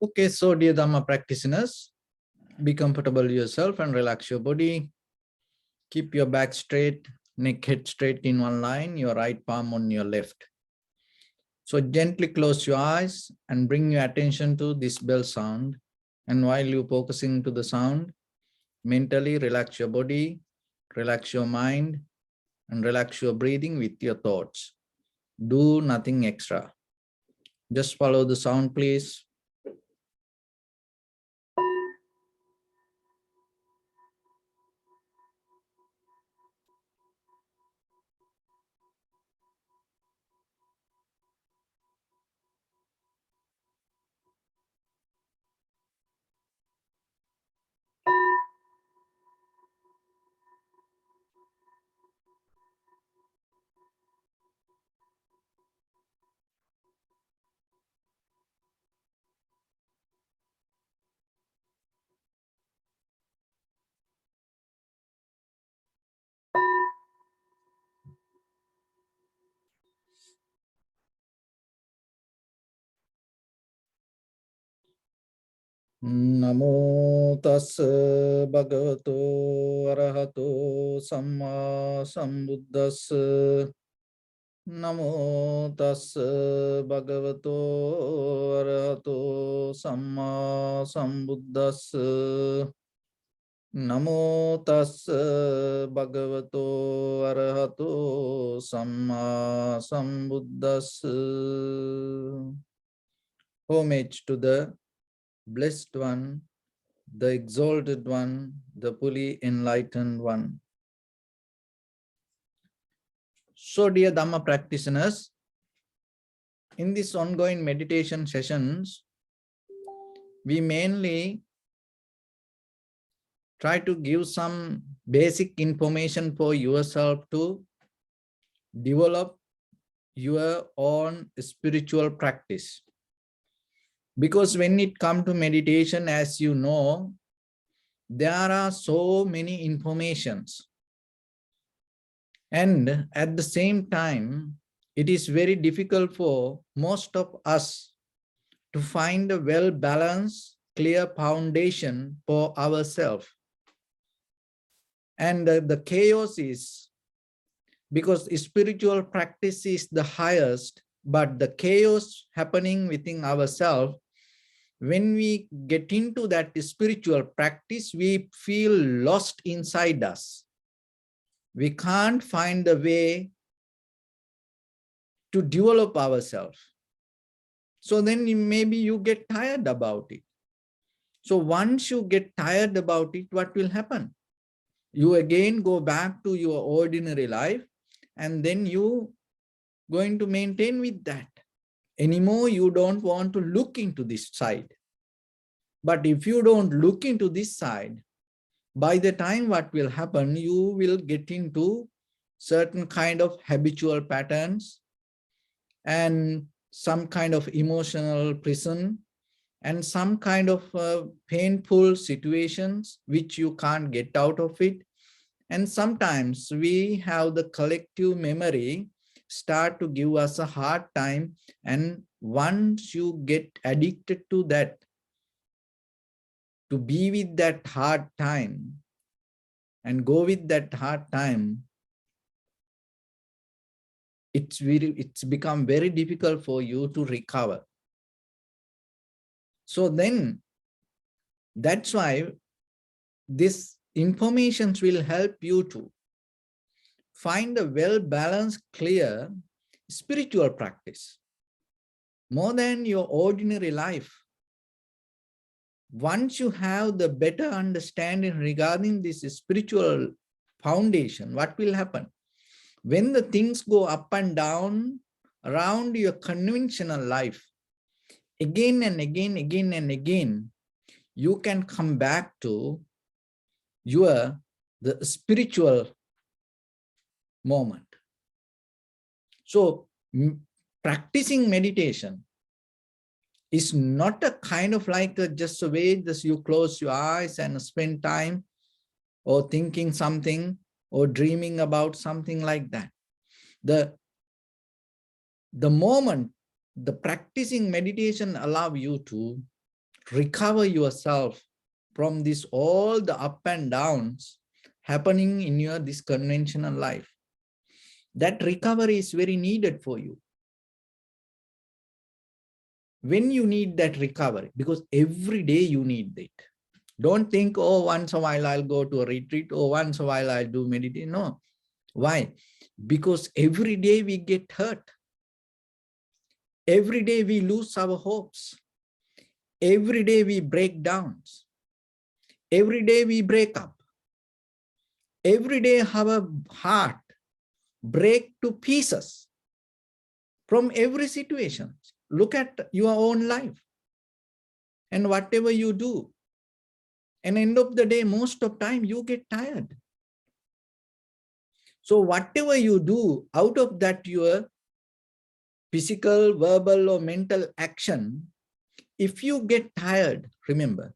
Okay, so dear Dharma practitioners, be comfortable yourself and relax your body. Keep your back straight, neck head straight in one line, your right palm on your left. So gently close your eyes and bring your attention to this bell sound. And while you're focusing to the sound, mentally relax your body, relax your mind, and relax your breathing with your thoughts. Do nothing extra. Just follow the sound, please. Namo tassa bhagavato arahato samma sambuddhassa. Namo tassa bhagavato arahato samma sambuddhassa. Namo tassa bhagavato arahato samma sambuddhassa. Homage to the Blessed One, the Exalted One, the fully enlightened One. So, dear Dhamma practitioners, in these ongoing meditation sessions, we mainly try to give some basic information for yourself to develop your own spiritual practice. Because when it comes to meditation, as you know, there are so many informations. And at the same time, it is very difficult for most of us to find a well-balanced, clear foundation for ourselves. And the chaos is because spiritual practice is the highest, but the chaos happening within ourselves, when we get into that spiritual practice, we feel lost inside us. We can't find a way to develop ourselves. So then maybe you get tired about it. So once you get tired about it, what will happen? You again go back to your ordinary life, and then you going to maintain with that. Anymore, you don't want to look into this side. But if you don't look into this side, by the time what will happen, you will get into certain kind of habitual patterns and some kind of emotional prison and some kind of painful situations which you can't get out of it. And sometimes we have the collective memory start to give us a hard time. And once you get addicted to that, to be with that hard time and go with that hard time, it's become very difficult for you to recover. So then that's why this information will help you to find a well-balanced, clear spiritual practice more than your ordinary life. Once you have the better understanding regarding this spiritual foundation, what will happen? When the things go up and down around your conventional life, again and again, again and again, you can come back to the spiritual moment. So practicing meditation is not a kind of like just a way that you close your eyes and spend time or thinking something or dreaming about something like that. The moment the practicing meditation allow you to recover yourself from this, all the up and downs happening in your this conventional life. That recovery is very needed for you. When you need that recovery, because every day you need it. Don't think, oh, once a while I'll go to a retreat, or once a while I'll do meditation. No. Why? Because every day we get hurt. Every day we lose our hopes. Every day we break down. Every day we break up. Every day our heart break to pieces from every situation. Look at your own life and whatever you do. And end of the day, most of time you get tired. So whatever you do, out of that your physical, verbal, or mental action, if you get tired, remember,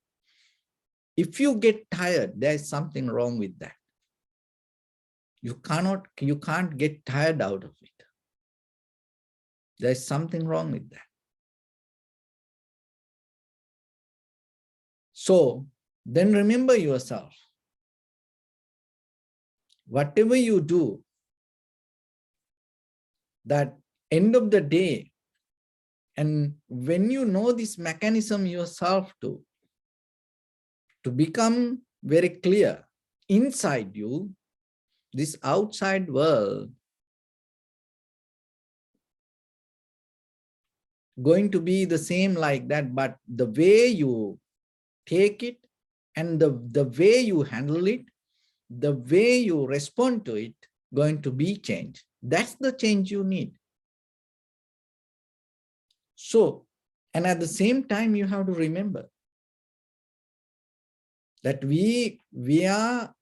if you get tired, there's something wrong with that. You can't get tired out of it. There's something wrong with that. So then remember yourself. Whatever you do, that end of the day, and when you know this mechanism yourself to become very clear inside you, this outside world going to be the same like that, but the way you take it and the way you handle it, the way you respond to it, going to be changed. That's the change you need. So, and at the same time, you have to remember that we are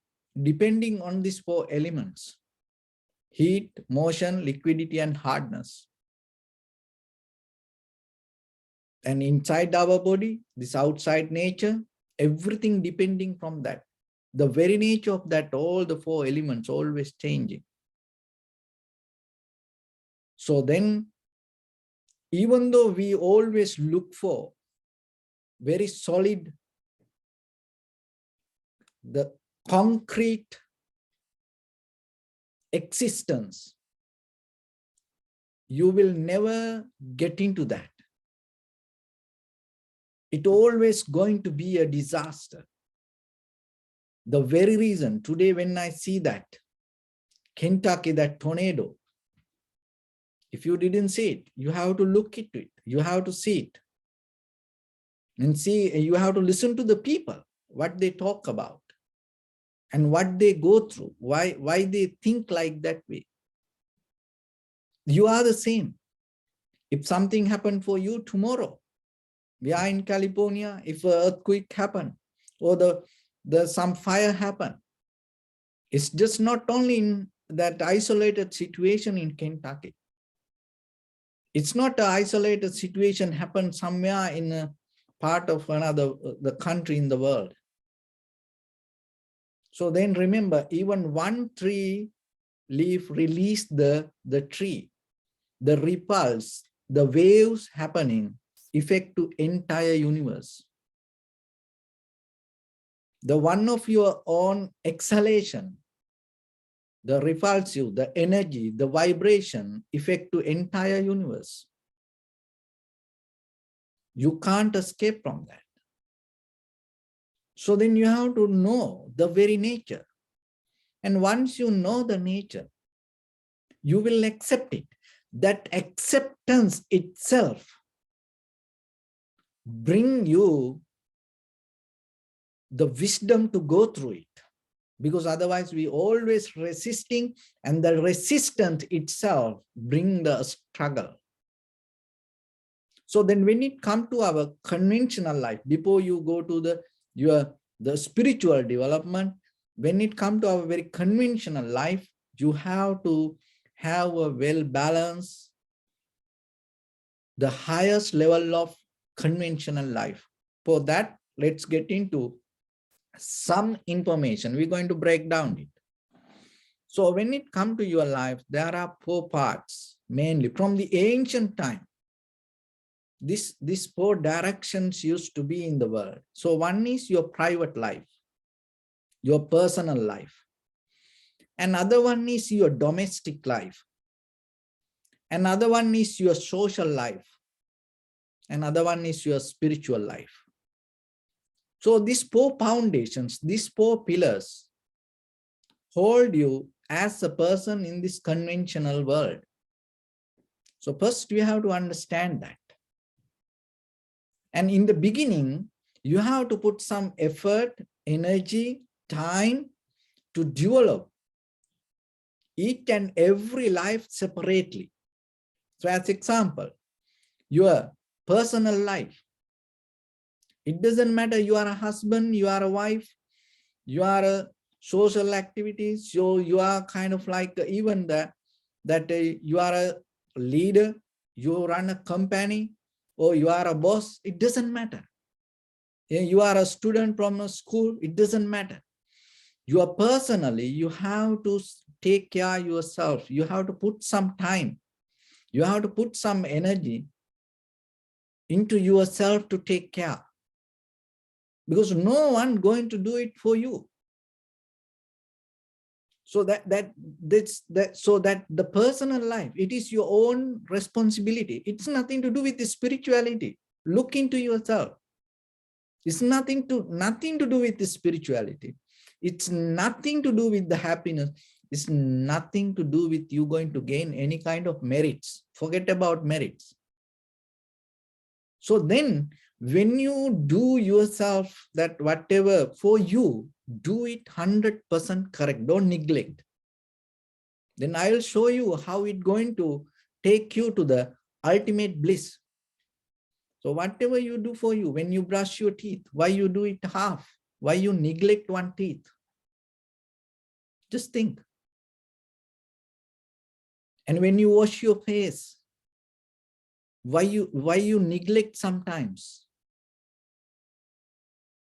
depending on these 4 elements: heat, motion, liquidity, and hardness. And inside our body, this outside nature, everything depending from that. The very nature of that, all the 4 elements always changing. So then, even though we always look for very solid, the concrete existence, you will never get into that. It always going to be a disaster. The very reason today when I see that Kentucky, that tornado, if you didn't see it, you have to look into it. You have to see it. And see, you have to listen to the people, what they talk about and what they go through, why they think like that way. You are the same. If something happened for you tomorrow, we are in California, if an earthquake happened or the some fire happened, it's just not only in that isolated situation in Kentucky. It's not an isolated situation happened somewhere in a part of another the country in the world. So then remember, even one tree leaf released the tree, the ripples, the waves happening affect to entire universe. The one of your own exhalation, the repulsive, the energy, the vibration affect to entire universe. You can't escape from that. So then you have to know the very nature. And once you know the nature, you will accept it. That acceptance itself bring you the wisdom to go through it. Because otherwise we always resisting, and the resistance itself bring the struggle. So then when it comes to our conventional life, before you go to the spiritual development, when it comes to our very conventional life, you have to have a well-balanced, the highest level of conventional life. For that, let's get into some information. We're going to break down it. So when it comes to your life, there are 4 parts, mainly from the ancient time. These four directions used to be in the world. So one is your private life, your personal life. Another one is your domestic life. Another one is your social life. Another one is your spiritual life. So these four foundations, these four pillars hold you as a person in this conventional world. So first you have to understand that. And in the beginning, you have to put some effort, energy, time to develop each and every life separately. So as example, your personal life. It doesn't matter you are a husband, you are a wife, you are a social activities, so you are kind of like even that you are a leader, you run a company, or you are a boss, it doesn't matter. You are a student from a school, it doesn't matter. You are personally, you have to take care of yourself. You have to put some time. You have to put some energy into yourself to take care. Because no one going to do it for you. So that the personal life, it is your own responsibility. It's nothing to do with the spirituality. Look into yourself. It's nothing to do with the spirituality. It's nothing to do with the happiness. It's nothing to do with you going to gain any kind of merits. Forget about merits. So then when you do yourself that whatever for you, do it 100% correct. Don't neglect. Then I will show you how it's going to take you to the ultimate bliss. So whatever you do for you, when you brush your teeth, why you do it half? Why you neglect one teeth? Just think. And when you wash your face, why you neglect sometimes?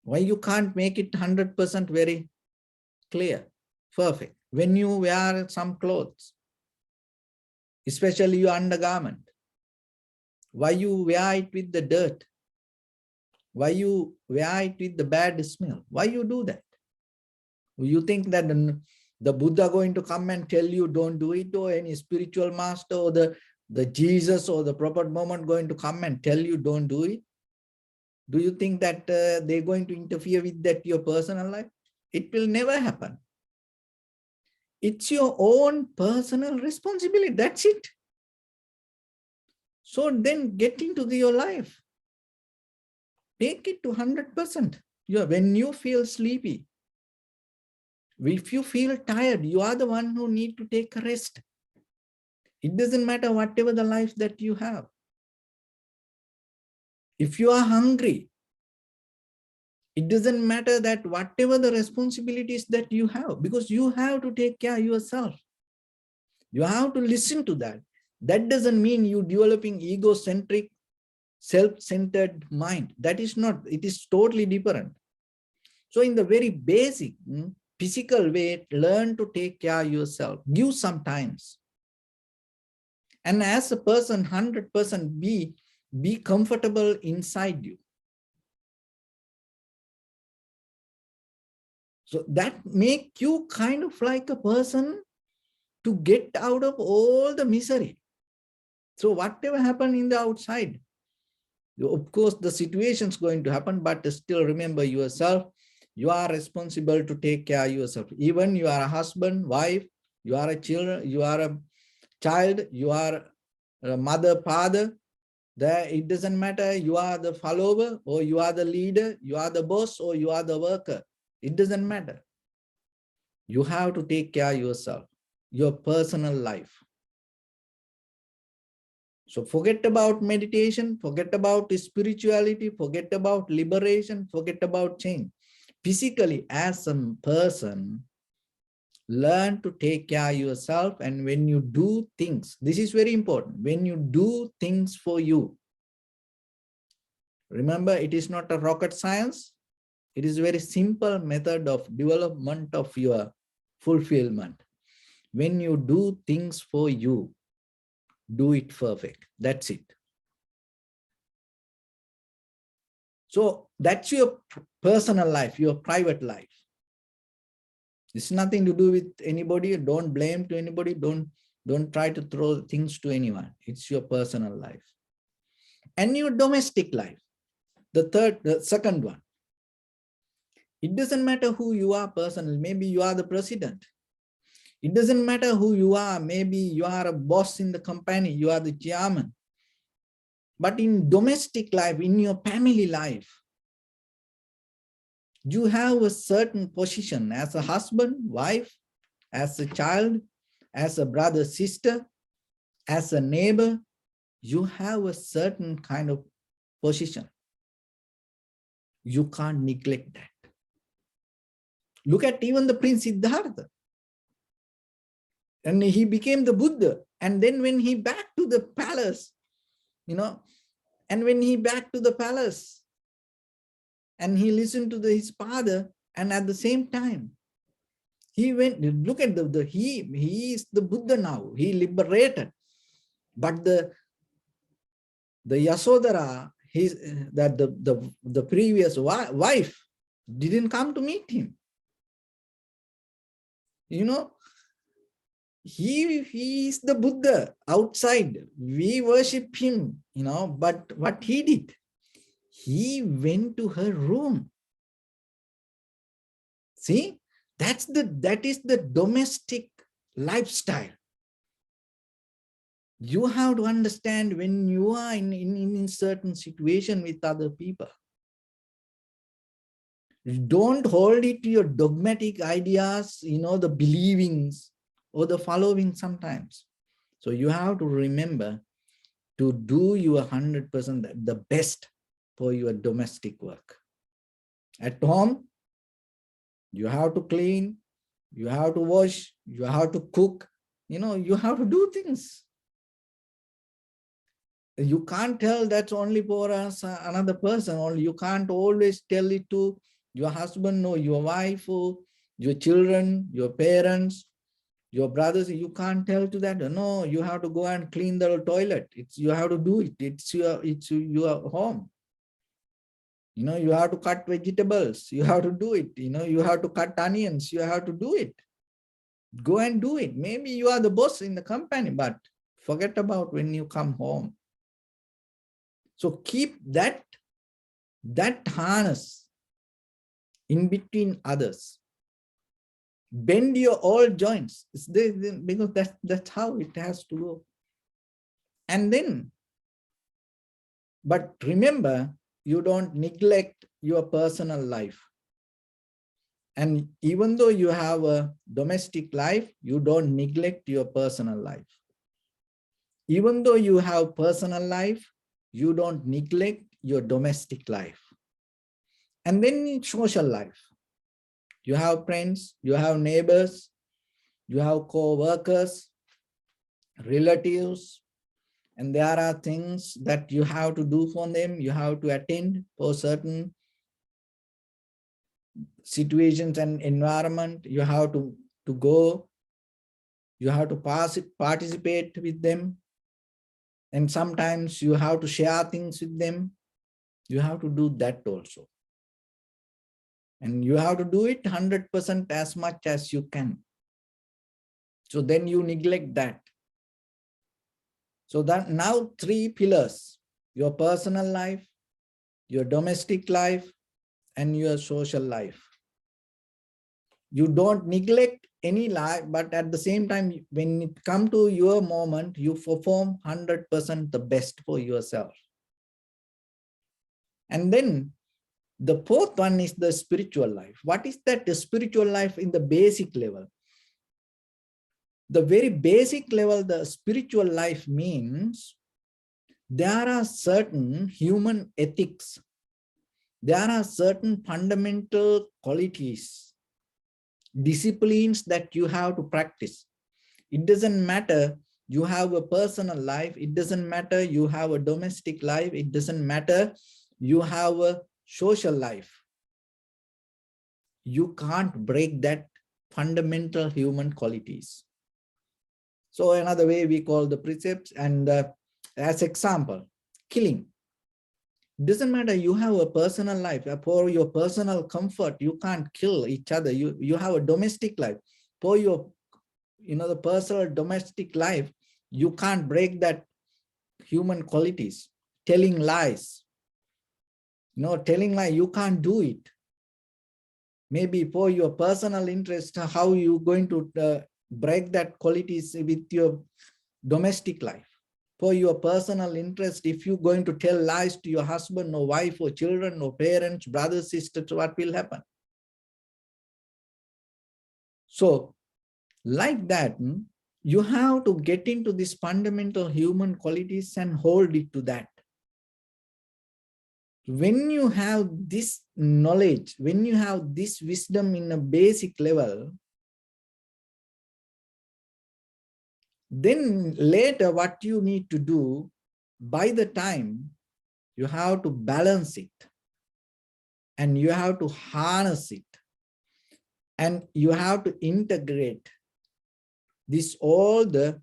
Why you can't make it 100% very clear, perfect? When you wear some clothes, especially your undergarment, why you wear it with the dirt? Why you wear it with the bad smell? Why you do that? You think that the Buddha going to come and tell you don't do it, or any spiritual master or the Jesus or the Prophet Muhammad going to come and tell you don't do it? Do you think that they're going to interfere with that your personal life? It will never happen. It's your own personal responsibility. That's it. So then get into your life. Take it to 100%. When you feel sleepy, if you feel tired, you are the one who need to take a rest. It doesn't matter whatever the life that you have. If you are hungry, it doesn't matter that whatever the responsibilities that you have, because you have to take care of yourself. You have to listen to that. That doesn't mean you developing egocentric, self-centered mind. That is not, it is totally different. So in the very basic physical way, learn to take care of yourself. Give some times. And as a person, 100% be comfortable inside you. So that make you kind of like a person to get out of all the misery. So whatever happened in the outside, of course, the situation is going to happen, but still remember yourself. You are responsible to take care of yourself. Even you are a husband, wife, you are a child, you are a child, you are a mother, father. There, it doesn't matter. You are the follower, or you are the leader, you are the boss, or you are the worker. It doesn't matter. You have to take care of yourself, your personal life. So forget about meditation, forget about spirituality, forget about liberation, forget about change. Physically, as a person, learn to take care of yourself. And when you do things, this is very important. When you do things for you, remember, it is not a rocket science. It is a very simple method of development of your fulfillment. When you do things for you, do it perfect. That's it. So that's your personal life, your private life. It's nothing to do with anybody. Don't blame to anybody. Don't try to throw things to anyone. It's your personal life. And your domestic life. The second one. It doesn't matter who you are personally. Maybe you are the president. It doesn't matter who you are. Maybe you are a boss in the company. You are the chairman. But in domestic life, in your family life, you have a certain position as a husband, wife, as a child, as a brother, sister, as a neighbor. You have a certain kind of position. You can't neglect that. Look at even the Prince Siddhartha. And he became the Buddha. And then when he back to the palace, and when he back to the palace and he listened to his father, and at the same time, he went, look at he is the Buddha now. He liberated. But the Yasodhara, the previous wife didn't come to meet him. He is the Buddha outside. We worship him, but what he did, he went to her room. See, that is the domestic lifestyle. You have to understand when you are in certain situation with other people. Don't hold it to your dogmatic ideas, the believings or the following sometimes. So you have to remember to do your 100% the best for your domestic work. At home, you have to clean, you have to wash, you have to cook, you have to do things. You can't tell that's only for us, another person. Only you can't always tell it to your husband or your wife or your children, your parents, your brothers. You can't tell to that. No, you have to go and clean the toilet. You have to do it. It's your home. You have to cut vegetables. You have to do it. You have to cut onions. You have to do it. Go and do it. Maybe you are the boss in the company, but forget about when you come home. So keep that harness in between others. Bend your all joints, because that's how it has to go. And then, but remember, you don't neglect your personal life. And even though you have a domestic life, you don't neglect your personal life. Even though you have personal life, you don't neglect your domestic life. And then in social life, you have friends, you have neighbors, you have co-workers, relatives, and there are things that you have to do for them. You have to attend for certain situations and environment. You have to go. You have to participate with them. And sometimes you have to share things with them. You have to do that also. And you have to do it 100% as much as you can. So then you neglect that. So that now 3 pillars: your personal life, your domestic life, and your social life. You don't neglect any life, but at the same time, when it comes to your moment, you perform 100% the best for yourself. And then the 4th one is the spiritual life. What is that? The spiritual life in the basic level. The very basic level, the spiritual life means there are certain human ethics. There are certain fundamental qualities, disciplines that you have to practice. It doesn't matter you have a personal life. It doesn't matter you have a domestic life. It doesn't matter you have a social life. You can't break that fundamental human qualities. So another way we call the precepts, and as example, killing. Doesn't matter, you have a personal life. For your personal comfort, you can't kill each other. You have a domestic life. For your, the personal domestic life, you can't break that human qualities. Telling lies, telling lie, you can't do it. Maybe for your personal interest, how you going to break that qualities with your domestic life? For your personal interest, if you're going to tell lies to your husband or wife or children or parents, brothers, sisters, what will happen? So like that, you have to get into these fundamental human qualities and hold it to that. When you have this knowledge, when you have this wisdom in a basic level, then later what you need to do, by the time you have to balance it and you have to harness it and you have to integrate this all the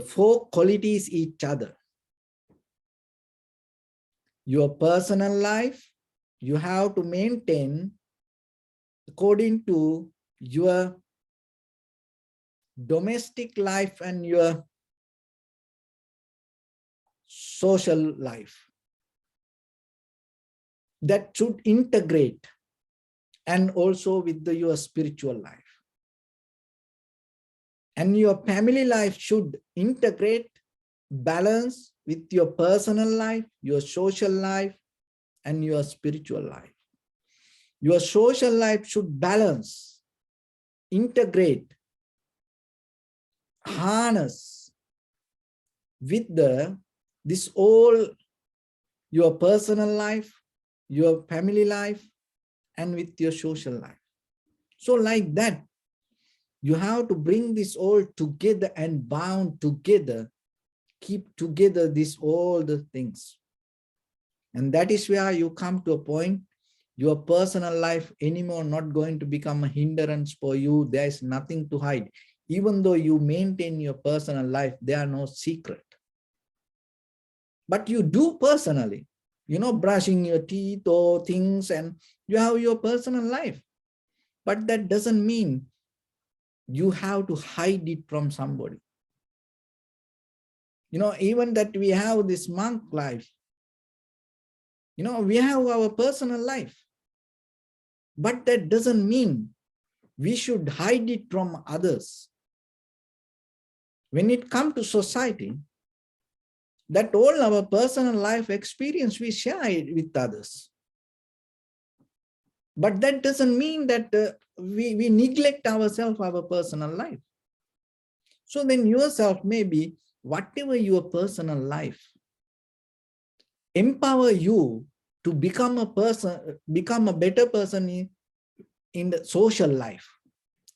four qualities each other. Your personal life, you have to maintain according to your domestic life and your social life. That should integrate, and also with your spiritual life. And your family life should integrate, balance with your personal life, your social life, and your spiritual life. Your social life should balance, integrate, harness with this all your personal life, your family life, and with your social life. So like that, you have to bring this all together and bound together, keep together all the things. And that is where you come to a point, your personal life anymore not going to become a hindrance for you. There is nothing to hide. Even though you maintain your personal life, there are no secret. But you do personally, brushing your teeth or things, and you have your personal life. But that doesn't mean you have to hide it from somebody. Even that we have this monk life, we have our personal life. But that doesn't mean we should hide it from others. When it comes to society, that all our personal life experience, we share it with others. But that doesn't mean that we neglect ourselves, our personal life. So then yourself, maybe whatever your personal life, empower you to become a person, become a better person in the social life.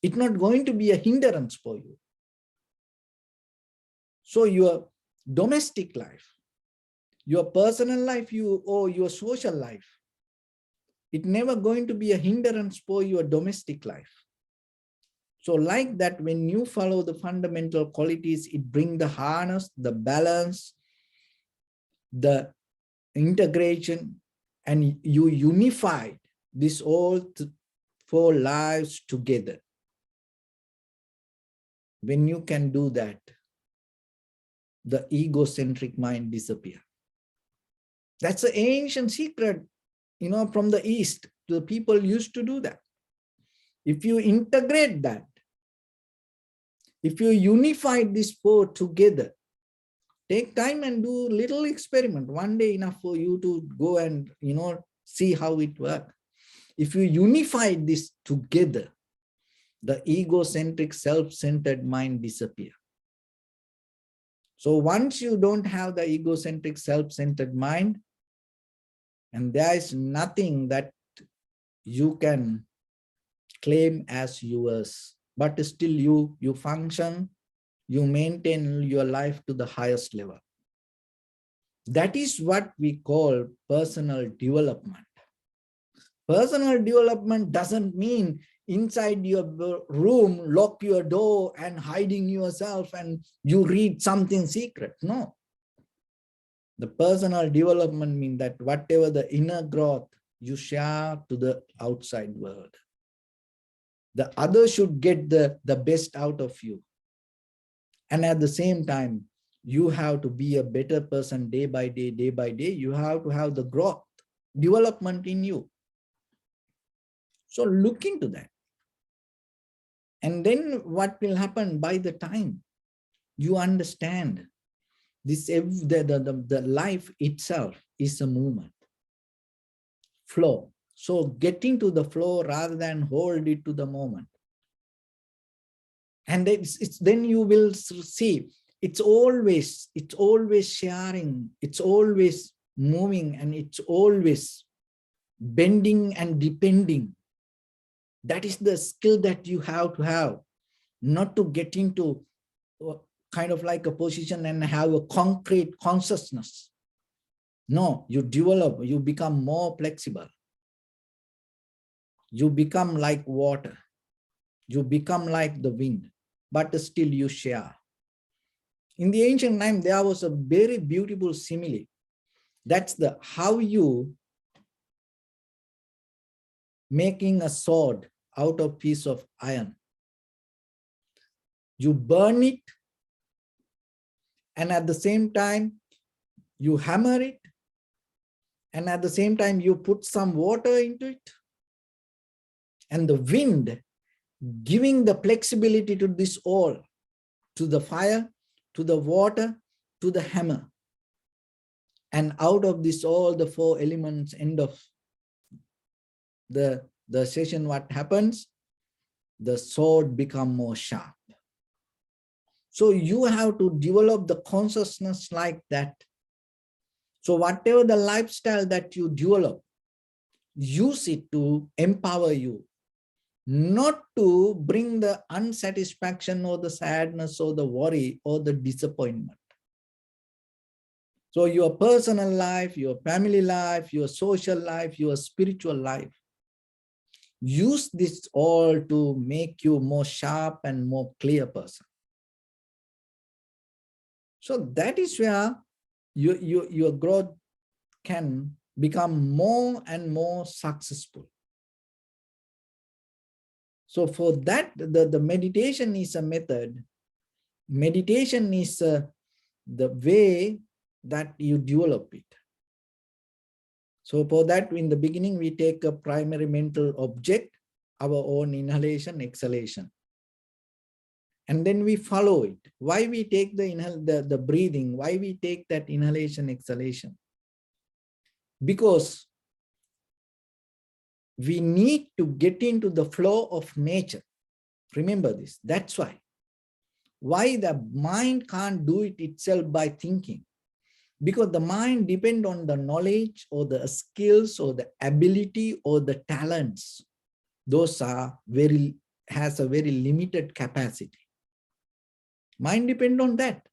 It's not going to be a hindrance for you. So your domestic life, your personal life, or your social life, it's never going to be a hindrance for your domestic life. So like that, when you follow the fundamental qualities, it brings the harness, the balance, the integration, and you unify this all four lives together. When you can do that, the egocentric mind disappears. That's an ancient secret, from the East. The people used to do that. If you integrate that, if you unify these four together, take time and do little experiment. One day enough for you to go and, see how it works. If you unify this together, the egocentric, self-centered mind disappears. So once you don't have the egocentric, self-centered mind, and there is nothing that you can claim as yours, but still you function, you maintain your life to the highest level. That is what we call personal development. Personal development doesn't mean inside your room, lock your door and hiding yourself and you read something secret. No. The personal development means that whatever the inner growth you share to the outside world, the other should get the best out of you. And at the same time, you have to be a better person day by day, day by day. You have to have the growth, development in you. So look into that. And then what will happen by the time you understand this, the life itself is a movement, flow. So getting to the flow rather than hold it to the moment. And then you will see it's always sharing, it's always moving, and it's always bending and depending. That is the skill that you have to have, not to get into kind of like a position and have a concrete consciousness. No, you develop, you become more flexible. You become like water. You become like the wind, but still you share. In the ancient time, there was a very beautiful simile. That's the how you making a sword out of piece of iron. You burn it, and at the same time, you hammer it, and at the same time, you put some water into it. And the wind giving the flexibility to this all, to the fire, to the water, to the hammer. And out of this all the four elements, end of the session, what happens? The sword become more sharp. So you have to develop the consciousness like that. So whatever the lifestyle that you develop, use it to empower you, not to bring the unsatisfaction or the sadness or the worry or the disappointment. So your personal life, your family life, your social life, your spiritual life, use this all to make you more sharp and more clear person. So that is where your growth can become more and more successful. So for that, the meditation is a method. Meditation is the way that you develop it. So for that, in the beginning, we take a primary mental object, our own inhalation, exhalation. And then we follow it. Why we take the breathing? Why we take that inhalation, exhalation? Because we need to get into the flow of nature. Remember this. That's why. Why the mind can't do it itself by thinking? Because the mind depends on the knowledge or the skills or the ability or the talents. Those are has a very limited capacity. Mind depends on that.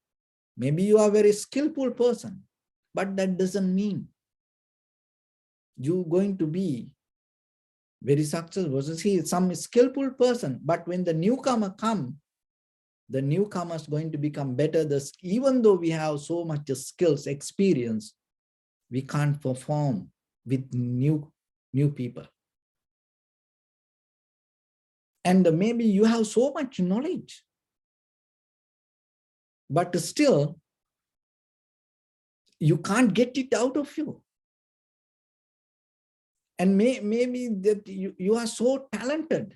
Maybe you are a very skillful person, but that doesn't mean you're going to be very successful. See, some skillful person, but when the newcomer comes, the newcomer is going to become better. Even though we have so much skills, experience, we can't perform with new people. And maybe you have so much knowledge, but still you can't get it out of you. And maybe that you are so talented,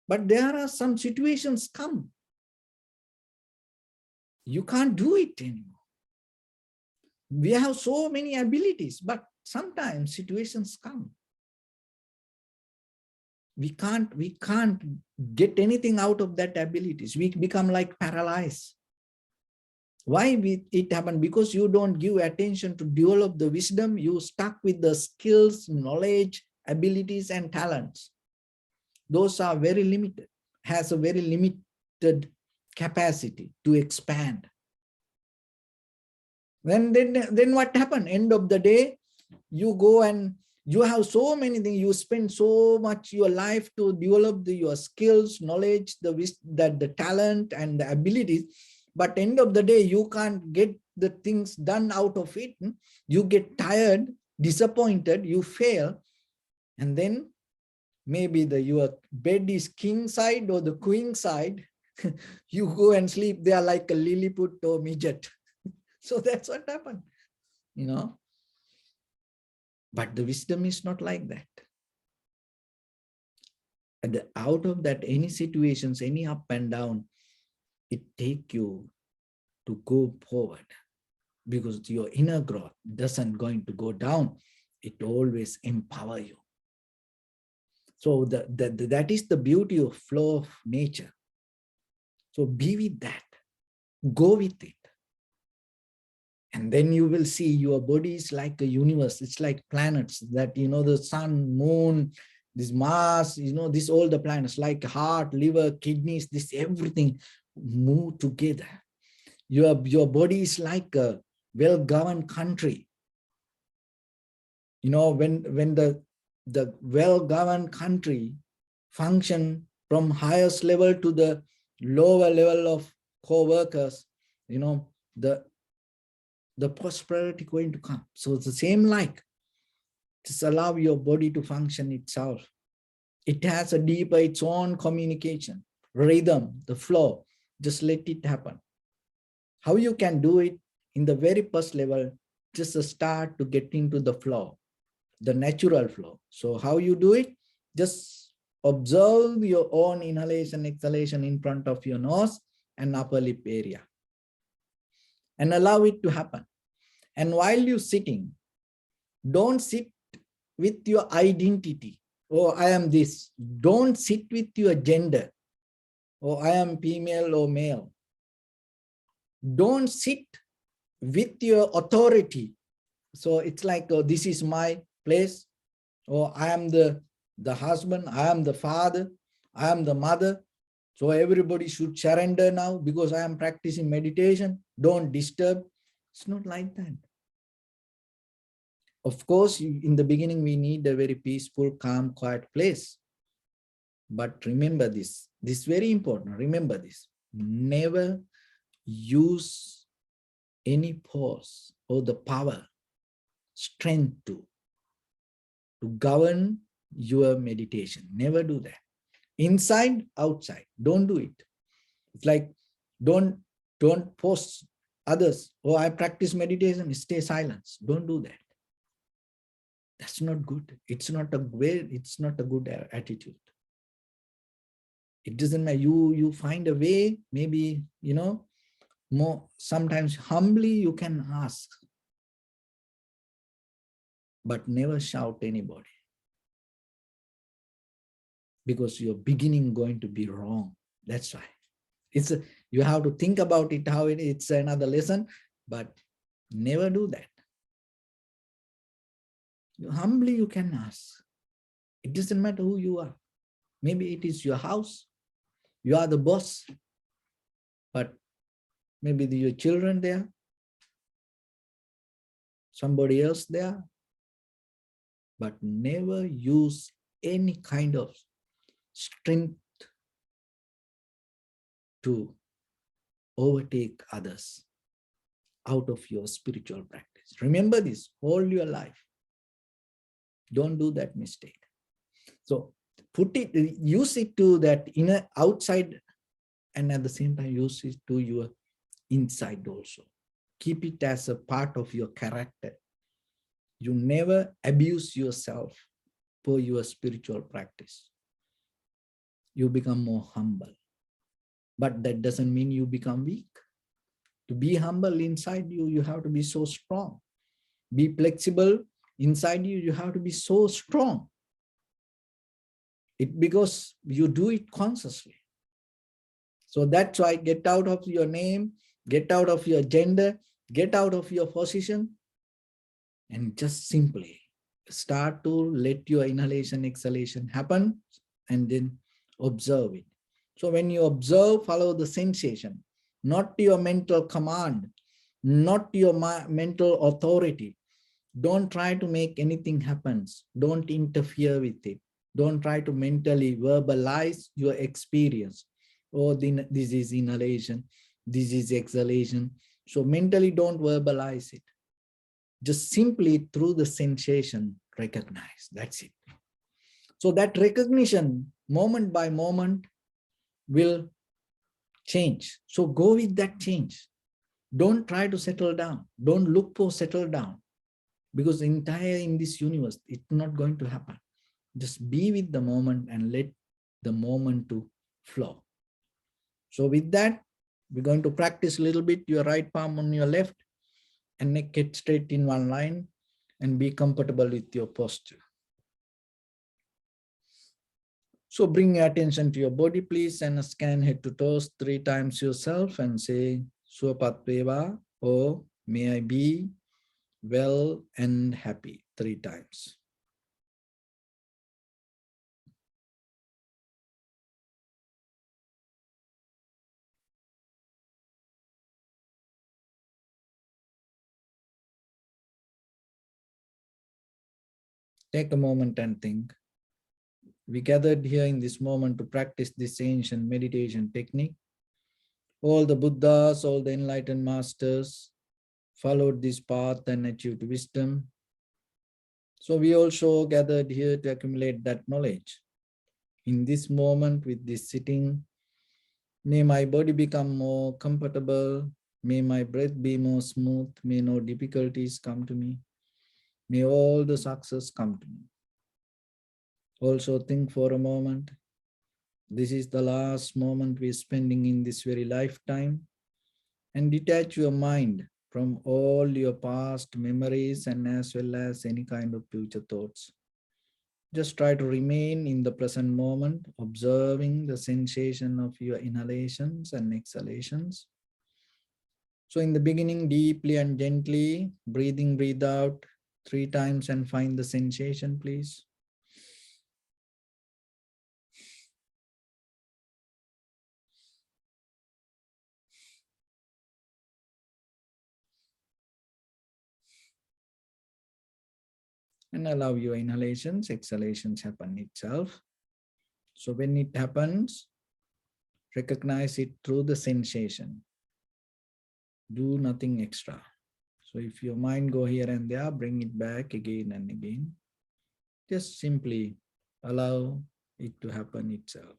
but there are some situations come. You can't do it anymore. We have so many abilities, but sometimes situations come. We can't get anything out of that abilities. We become like paralyzed. Why it happened? Because you don't give attention to develop the wisdom. You stuck with the skills, knowledge, abilities, and talents. Those are very limited, has a very limited capacity to expand. Then what happened? End of the day, you go and you have so many things. You spend so much your life to develop your skills, knowledge, the talent, and the abilities. But end of the day, you can't get the things done out of it, you get tired, disappointed, you fail, and then maybe your bed is king side or the queen side, you go and sleep there like a Lilliput or midget. So that's what happened, you know. But the wisdom is not like that. And out of that, any situations, any up and down, it take you to go forward, because your inner growth doesn't going to go down. It always empower you. So that is the beauty of flow of nature. So be with that, go with it. And then you will see your body is like a universe. It's like planets that, you know, the sun, moon, this Mars, you know, this all the planets like heart, liver, kidneys, this everything move together. Your body is like a well-governed country. You know, when the well-governed country function from highest level to the lower level of co-workers, you know, the prosperity going to come. So it's the same, like just allow your body to function itself. It has a deeper, its own communication, rhythm, the flow. Just let it happen. How you can do it in the very first level, just start to get into the flow, the natural flow. So how you do it? Just observe your own inhalation, exhalation in front of your nose and upper lip area, and allow it to happen. And while you're sitting, don't sit with your identity. Oh, I am this. Don't sit with your gender. Oh, I am female or male. Don't sit with your authority. So it's like, oh, this is my place. Oh, I am the husband. I am the father. I am the mother. So everybody should surrender now because I am practicing meditation. Don't disturb. It's not like that. Of course, in the beginning, we need a very peaceful, calm, quiet place. But remember this is very important. Remember this. Never use any force or the power, strength to govern your meditation. Never do that. Inside, outside, don't do it. It's like, don't force others. Oh, I practice meditation, stay silent. Don't do that. That's not good. It's not a good attitude. It doesn't matter. You find a way, maybe, you know, more sometimes humbly you can ask, but never shout anybody, because you're beginning going to be wrong. That's why you have to think about it, how it's another lesson, but never do that. Humbly you can ask. It doesn't matter who you are. Maybe it is your house. You are the boss, but maybe your children there, somebody else there, but never use any kind of strength to overtake others out of your spiritual practice. Remember this all your life. Don't do that mistake. So use it to that inner, outside, and at the same time use it to your inside also. Keep it as a part of your character. You never abuse yourself for your spiritual practice. You become more humble. But that doesn't mean you become weak. To be humble inside you, you have to be so strong. Be flexible inside you, you have to be so strong. Because you do it consciously. So that's why get out of your name, get out of your gender, get out of your position, and just simply start to let your inhalation, exhalation happen, and then observe it. So when you observe, follow the sensation, not your mental command, not your mental authority. Don't try to make anything happen. Don't interfere with it. Don't try to mentally verbalize your experience. Oh, this is inhalation, this is exhalation, So mentally don't verbalize it. Just simply through the sensation, recognize. That's it. So that recognition, moment by moment, will change. So go with that change. Don't try to settle down. Don't look for settle down. Because entire in this universe, it's not going to happen. Just be with the moment and let the moment to flow. So with that, we're going to practice a little bit your right palm on your left and neck it straight in one line and be comfortable with your posture. So bring your attention to your body, please, and scan head to toes 3 times yourself and say, Suapat Veva, or may I be well and happy 3 times. Take a moment and think. We gathered here in this moment to practice this ancient meditation technique. All the Buddhas, all the enlightened masters followed this path and achieved wisdom. So we also gathered here to accumulate that knowledge. In this moment with this sitting, may my body become more comfortable. May my breath be more smooth. May no difficulties come to me. May all the success come to me. Also think for a moment. This is the last moment we're spending in this very lifetime. And detach your mind from all your past memories and as well as any kind of future thoughts. Just try to remain in the present moment, observing the sensation of your inhalations and exhalations. So in the beginning, deeply and gently, breathe out 3 times and find the sensation, please. And allow your inhalations, exhalations happen itself. So when it happens, recognize it through the sensation. Do nothing extra. So if your mind go here and there, bring it back again and again. Just simply allow it to happen itself.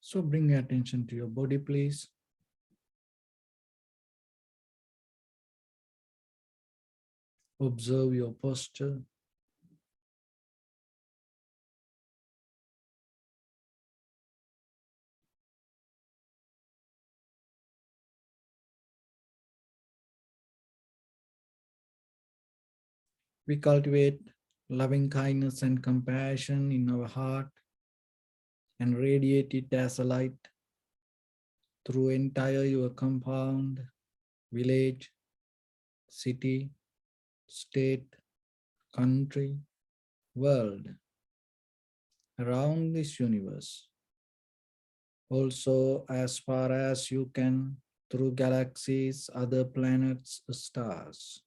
So bring your attention to your body, please. Observe your posture. We cultivate loving kindness and compassion in our heart and radiate it as a light through entire your compound, village, city, state, country, world, around this universe. Also, as far as you can, through galaxies, other planets, stars.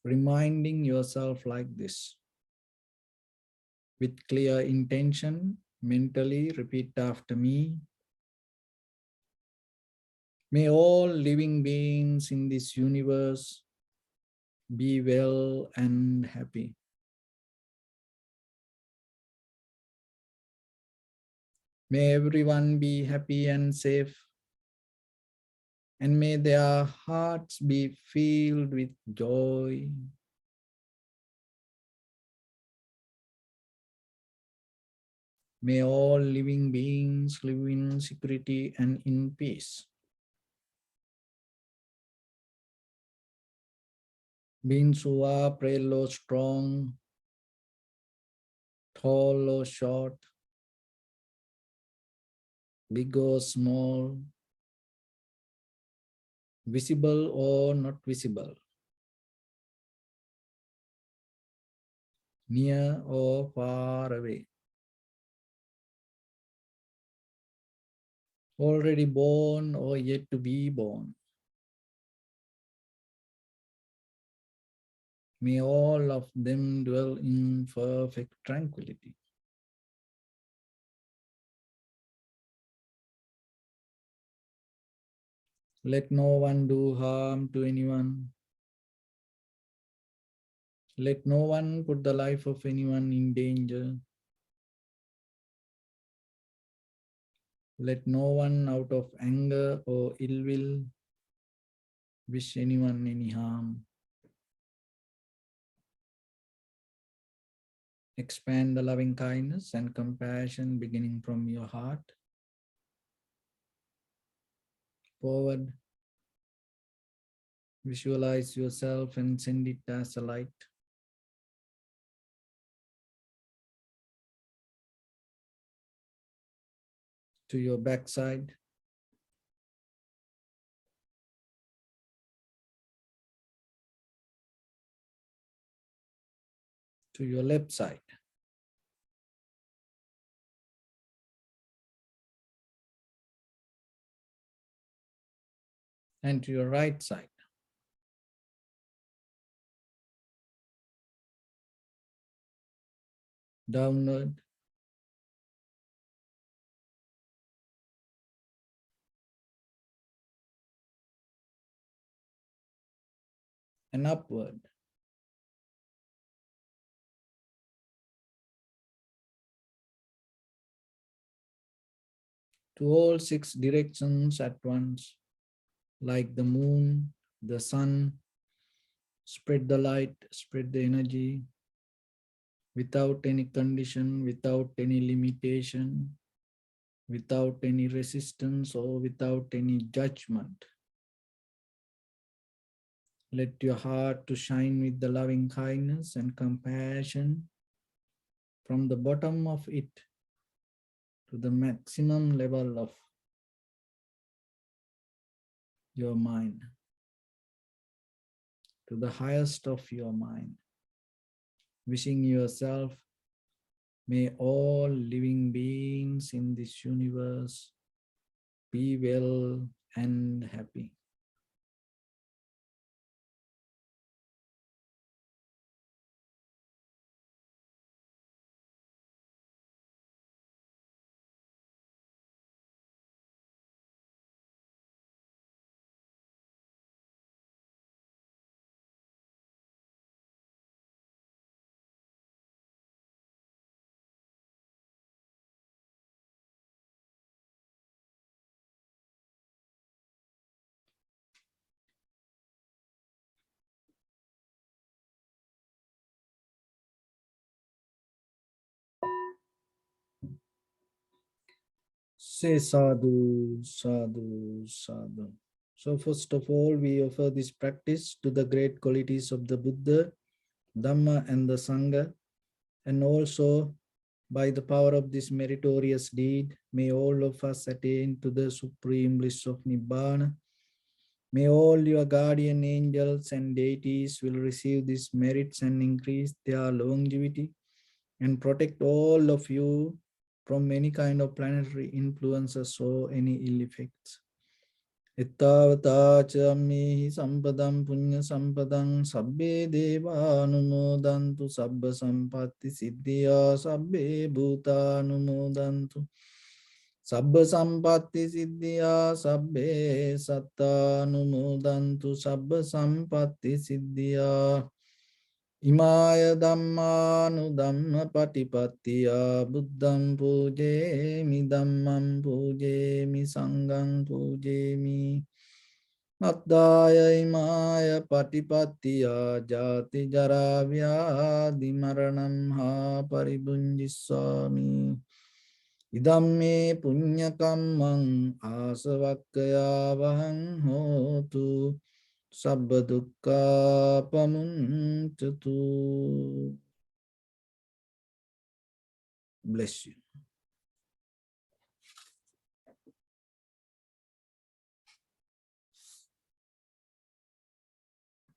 Reminding yourself like this. With clear intention, mentally repeat after me. May all living beings in this universe be well and happy. May everyone be happy and safe. And may their hearts be filled with joy. May all living beings live in security and in peace. Beings who are frail or strong, tall or short, big or small, visible or not visible, near or far away, already born or yet to be born. May all of them dwell in perfect tranquility. Let no one do harm to anyone. Let no one put the life of anyone in danger. Let no one out of anger or ill will wish anyone any harm. Expand the loving kindness and compassion beginning from your heart forward. Visualize yourself and send it as a light to your backside, to your left side, and to your right side. Downward, and upward. To all six directions at once, like the moon, the sun. Spread the light, spread the energy without any condition, without any limitation, without any resistance or without any judgment. Let your heart to shine with the loving kindness and compassion from the bottom of it to the maximum level of your mind, to the highest of your mind. Wishing yourself, may all living beings in this universe be well and happy. Say sadhu, sadhu, sadhu. So first of all, we offer this practice to the great qualities of the Buddha, Dhamma and the Sangha. And also by the power of this meritorious deed, may all of us attain to the supreme bliss of Nibbana. May all your guardian angels and deities will receive these merits and increase their longevity and protect all of you from any kind of planetary influences or any ill effects. Ittavata chammehi sampadam punya sampadam sabbe deva anumodantu sabba sampatti siddhya sabbe bhuta anumodantu sabba sampatti siddhya sabbe satta anumodantu sabba sampatti siddhya Imaya dhammanu dhamma patipattiya buddham pujemi dhammam pujemi sangham pujemi Addaya imaya patipattiya jati jara vyadi maranam ha paribunjissami Idamme punyakammang asavakkaya vahang hotu Sabba dukkha pamuncatu. Bless you.